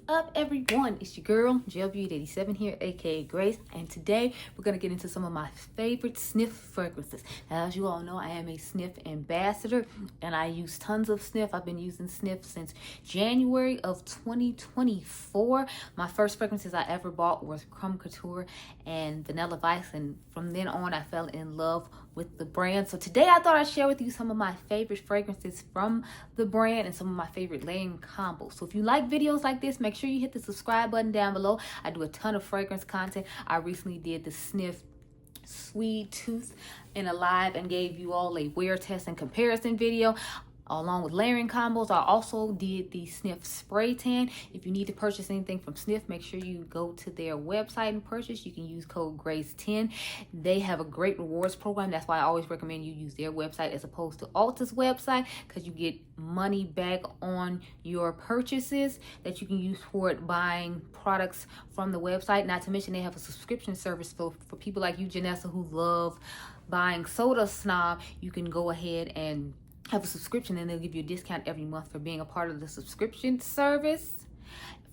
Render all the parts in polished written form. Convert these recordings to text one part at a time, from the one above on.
up, everyone? It's your girl Gelbeauty-QM here, aka Grace, and today we're gonna get into some of my favorite Snif fragrances. Now, as you all know, I am a Snif ambassador and I use tons of Snif. I've been using Snif since January of 2024. My first fragrances I ever bought was Creme Couture and Vanilla Vice, and from then on I fell in love with the brand. So today I thought I'd share with you some of my favorite fragrances from the brand and some of my favorite layering combos. So if you like videos like this, make sure you hit the subscribe button down below. I do a ton of fragrance content. I recently did the Snif Sweet Tooth in a live and gave you all a wear test and comparison video along with layering combos. I also did the Snif spray tan. If you need to purchase anything from Snif, make sure you go to their website and purchase. You can use code GRACE10. They have a great rewards program. That's why I always recommend you use their website as opposed to Ulta's website, because you get money back on your purchases that you can use toward buying products from the website. Not to mention they have a subscription service for people like you, Janessa, who love buying Soda Snob. You can go ahead and have a subscription and they'll give you a discount every month for being a part of the subscription service.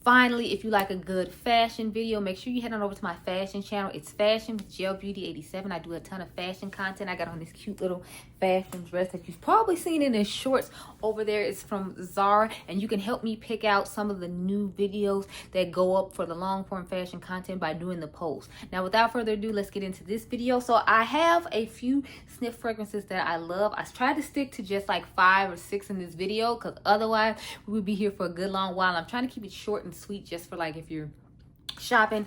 Finally, if you like a good fashion video, make sure you head on over to my fashion channel. It's Fashion with Gelbeauty-QM. I do a ton of fashion content. I got on this cute little fashion dress that you've probably seen in the shorts over there. It's from Zara, and you can help me pick out some of the new videos that go up for the long form fashion content by doing the polls. Now, without further ado, let's get into this video. So I have a few Snif fragrances that I love. I tried to stick to just like 5 or 6 in this video because otherwise we would be here for a good long while. I'm trying to keep it short and sweet, just for like if you're shopping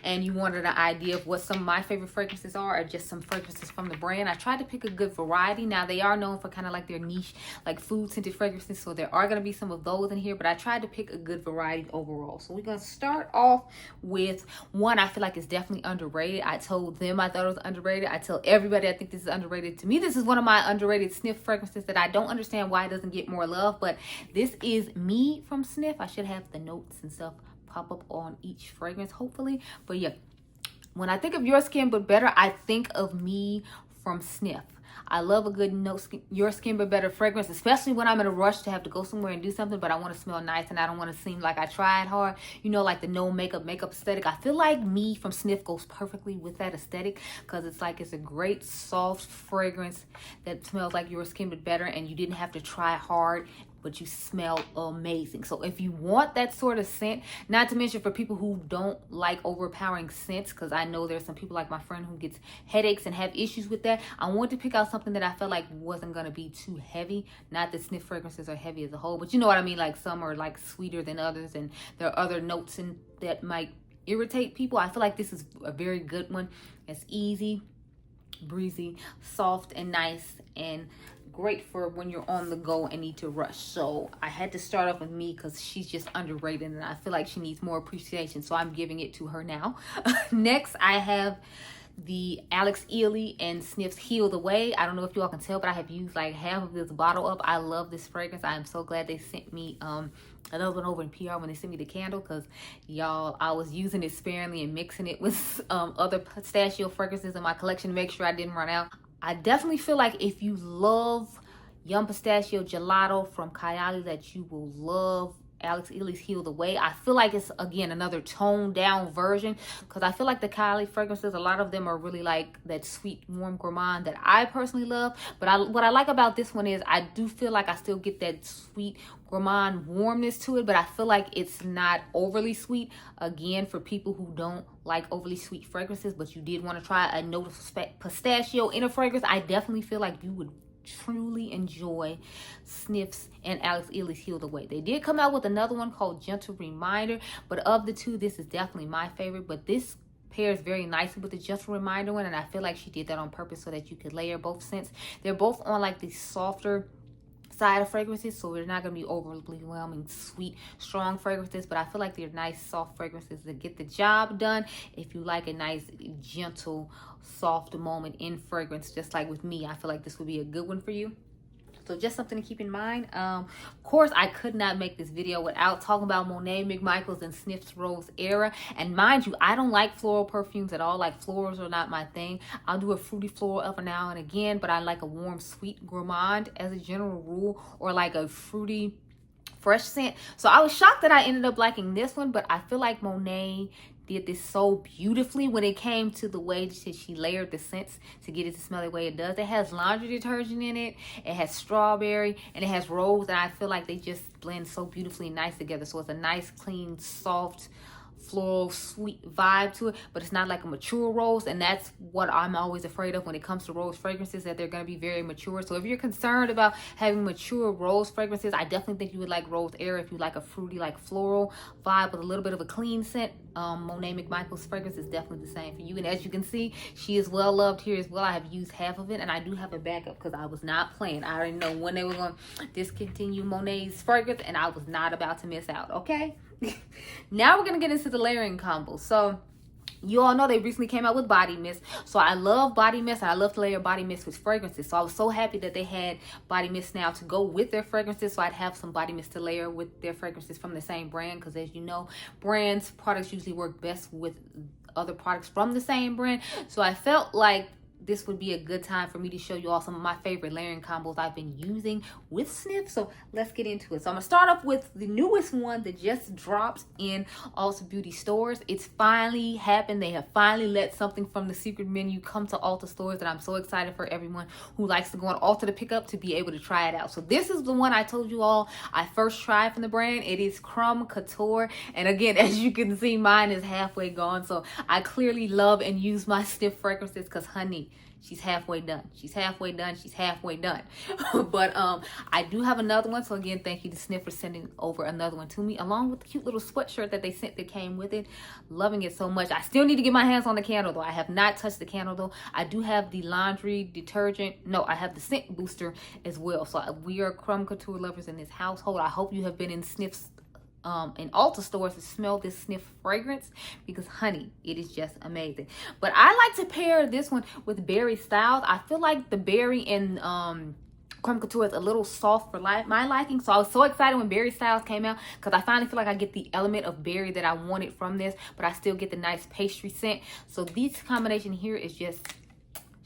and you wanted an idea of what some of my favorite fragrances are, or just some fragrances from the brand. I tried to pick a good variety. Now, they are known for kind of like their niche, like food scented fragrances, so there are going to be some of those in here, but I tried to pick a good variety overall. So we're going to start off with one I feel like is definitely underrated. I told them I thought it was underrated. I tell everybody I think this is underrated. To me, this is one of my underrated Snif fragrances that I don't understand why it doesn't get more love, but this is Me from Snif. I should have the notes and stuff pop up on each fragrance, hopefully. But yeah, when I think of Your Skin But Better, I think of Me from Snif. I love a good Your Skin But Better fragrance, especially when I'm in a rush to have to go somewhere and do something, but I want to smell nice and I don't want to seem like I tried hard. You know, like the no makeup aesthetic. I feel like Me from Snif goes perfectly with that aesthetic, because it's like it's a great soft fragrance that smells like Your Skin But Better, and you didn't have to try hard, but you smell amazing. So if you want that sort of scent, not to mention for people who don't like overpowering scents, because I know there's some people like my friend who gets headaches and have issues with that, I wanted to pick out something that I felt like wasn't going to be too heavy. Not that Snif fragrances are heavy as a whole, but you know what I mean, like some are like sweeter than others, and there are other notes in that might irritate people. I feel like this is a very good one. It's easy, breezy, soft, and nice, and great for when you're on the go and need to rush. So I had to start off with Me because she's just underrated and I feel like she needs more appreciation, so I'm giving it to her now. Next, I have the Alex Ely and Snif's Heal the Way. I don't know if you all can tell, but I have used like half of this bottle up. I love this fragrance. I am so glad they sent me another one over in PR when they sent me the candle, because y'all, I was using it sparingly and mixing it with other pistachio fragrances in my collection to make sure I didn't run out. I definitely feel like if you love Yum Pistachio Gelato from Kylie, that you will love Alex Ely's Heal the Way. I feel like it's, again, another toned down version, because I feel like the Kylie fragrances, a lot of them are really like that sweet, warm gourmand that I personally love. But what I like about this one is I do feel like I still get that sweet gourmand warmness to it, but I feel like it's not overly sweet. Again, for people who don't like overly sweet fragrances, but you did want to try a note of pistachio in a fragrance, I definitely feel like you would truly enjoy Snif's and Alex Ely's Heal the Way. They did come out with another one called Gentle Reminder, but of the two, this is definitely my favorite. But this pairs very nicely with the Gentle Reminder one, and I feel like she did that on purpose so that you could layer both scents. They're both on like the softer side of fragrances, so they're not going to be overwhelming sweet strong fragrances, but I feel like they're nice soft fragrances that get the job done if you like a nice gentle soft moment in fragrance. Just like with Me, I feel like this would be a good one for you. So just something to keep in mind. Of course, I could not make this video without talking about Monet McMichael's and Snif's Rose Era. And mind you, I don't like floral perfumes at all. Like, florals are not my thing. I'll do a fruity floral every now and again, but I like a warm, sweet gourmand as a general rule, or like a fruity fresh scent. So I was shocked that I ended up liking this one, but I feel like Monet did this so beautifully when it came to the way that she layered the scents to get it to smell the way it does. It has laundry detergent in it, it has strawberry, and it has rose, and I feel like they just blend so beautifully nice together. So it's a nice, clean, soft, floral, sweet vibe to it, but it's not like a mature rose, and that's what I'm always afraid of when it comes to rose fragrances, that they're going to be very mature. So if you're concerned about having mature rose fragrances, I definitely think you would like Rose Air. If you like a fruity, like floral vibe with a little bit of a clean scent, Monet McMichael's fragrance is definitely the same for you. And as you can see, she is well loved here as well. I have used half of it, and I do have a backup because I was not playing. I already know when they were going to discontinue Monet's fragrance, and I was not about to miss out, okay? Now we're gonna get into the layering combo. So you all know they recently came out with body mist. So I love body mist, and I love to layer body mist with fragrances. So I was so happy that they had body mist now to go with their fragrances, so I'd have some body mist to layer with their fragrances from the same brand, because as you know, brands products usually work best with other products from the same brand. So I felt like this would be a good time for me to show you all some of my favorite layering combos I've been using with Snif. So let's get into it. So I'm gonna start off with the newest one that just dropped in Ulta Beauty stores. It's finally happened. They have finally let something from the secret menu come to Ulta stores, and I'm so excited for everyone who likes to go on Ulta to pick up to be able to try it out. So this is the one I told you all I first tried from the brand. It is Crumb Couture, and again, as you can see, mine is halfway gone. So I clearly love and use my Snif fragrances because, honey, she's halfway done. She's halfway done. She's halfway done. But I do have another one. So again, thank you to Snif for sending over another one to me, along with the cute little sweatshirt that they sent that came with it. Loving it so much. I still need to get my hands on the candle though. I have not touched the candle though. I do have the laundry detergent. No, I have the scent booster as well. So we are Crumb Couture lovers in this household. I hope you have been in Snif's in Ulta stores to smell this Snif fragrance, because honey, it is just amazing. But I like to pair this one with berry styles. I feel like the berry in Crumb Couture is a little soft for my liking. So I was so excited when berry styles came out, because I finally feel like I get the element of berry that I wanted from this, but I still get the nice pastry scent. So this combination here is just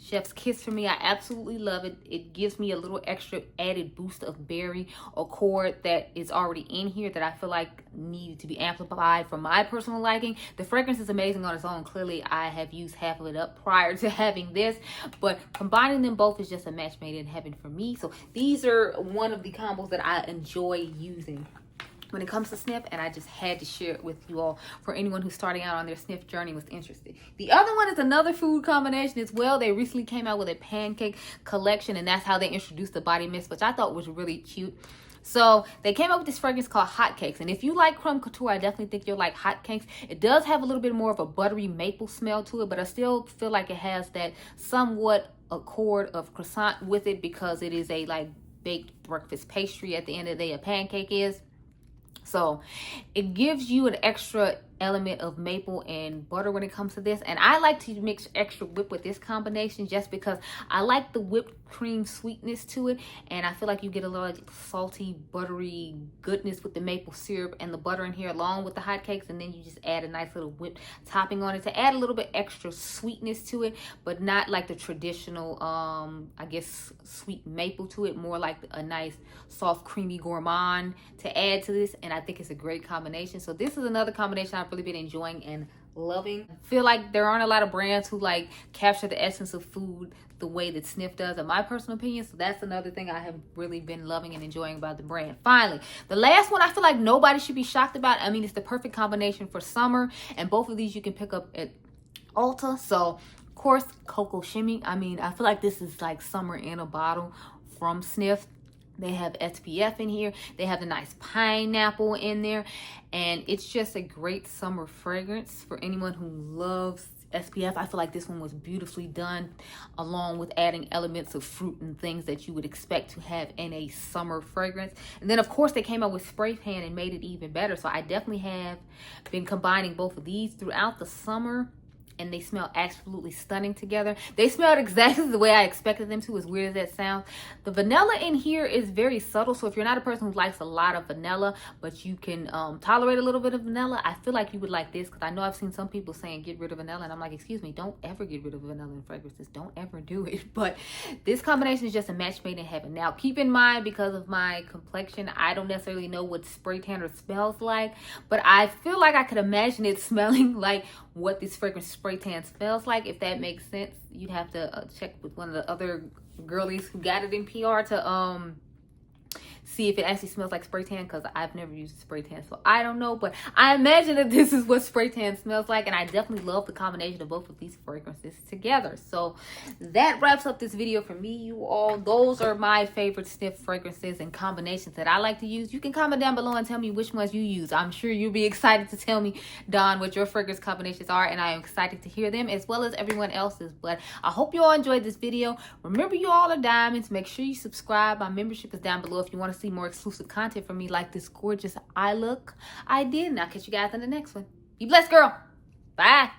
chef's kiss for me. I absolutely love it. It gives me a little extra added boost of berry or chord that is already in here that I feel like needed to be amplified for my personal liking. The fragrance is amazing on its own. Clearly, I have used half of it up prior to having this, but combining them both is just a match made in heaven for me. So these are one of the combos that I enjoy using when it comes to Snif, and I just had to share it with you all for anyone who's starting out on their Snif journey was interested. The other one is another food combination as well. They recently came out with a pancake collection, and that's how they introduced the body mist, which I thought was really cute. So they came up with this fragrance called Hotcakes, and if you like Crumb Couture, I definitely think you'll like Hotcakes. It does have a little bit more of a buttery maple smell to it, but I still feel like it has that somewhat accord of croissant with it, because it is a like baked breakfast pastry at the end of the day. A pancake is. So it gives you an extra element of maple and butter when it comes to this, and I like to mix extra whip with this combination just because I like the whipped cream sweetness to it, and I feel like you get a little like salty buttery goodness with the maple syrup and the butter in here along with the hotcakes, and then you just add a nice little whipped topping on it to add a little bit extra sweetness to it, but not like the traditional I guess sweet maple to it, more like a nice soft creamy gourmand to add to this, and I think it's a great combination. So this is another combination I've really been enjoying and loving. I feel like there aren't a lot of brands who like capture the essence of food the way that Snif does, in my personal opinion. So that's another thing I have really been loving and enjoying about the brand. Finally, the last one I feel like nobody should be shocked about. I mean, it's the perfect combination for summer, and both of these you can pick up at Ulta. So of course, Cocoa Shimmy. I mean, I feel like this is like summer in a bottle from Snif. They have SPF in here. They have the nice pineapple in there. And it's just a great summer fragrance for anyone who loves SPF. I feel like this one was beautifully done, along with adding elements of fruit and things that you would expect to have in a summer fragrance. And then, of course, they came out with spray pan and made it even better. So I definitely have been combining both of these throughout the summer. and they smell absolutely stunning together. They smelled exactly the way I expected them to, as weird as that sounds. The vanilla in here is very subtle, so if you're not a person who likes a lot of vanilla, but you can tolerate a little bit of vanilla, I feel like you would like this, because I know I've seen some people saying get rid of vanilla, and I'm like, excuse me, don't ever get rid of vanilla in fragrances. Don't ever do it. But this combination is just a match made in heaven. Now, keep in mind, because of my complexion, I don't necessarily know what spray tanner smells like, but I feel like I could imagine it smelling like what this fragrance spray tan smells like. If that makes sense, you'd have to check with one of the other girlies who got it in PR to see if it actually smells like spray tan, because I've never used spray tan, so I don't know. But I imagine that this is what spray tan smells like, and I definitely love the combination of both of these fragrances together. So that wraps up this video for me, you all. Those are my favorite Snif fragrances and combinations that I like to use. You can comment down below and tell me which ones you use. I'm sure you'll be excited to tell me, Dawn, what your fragrance combinations are, and I am excited to hear them, as well as everyone else's. But I hope you all enjoyed this video. Remember, you all are diamonds. Make sure you subscribe. My membership is down below if you want to see more exclusive content from me, like this gorgeous eye look I did. And I'll catch you guys in the next one. Be blessed, girl. Bye.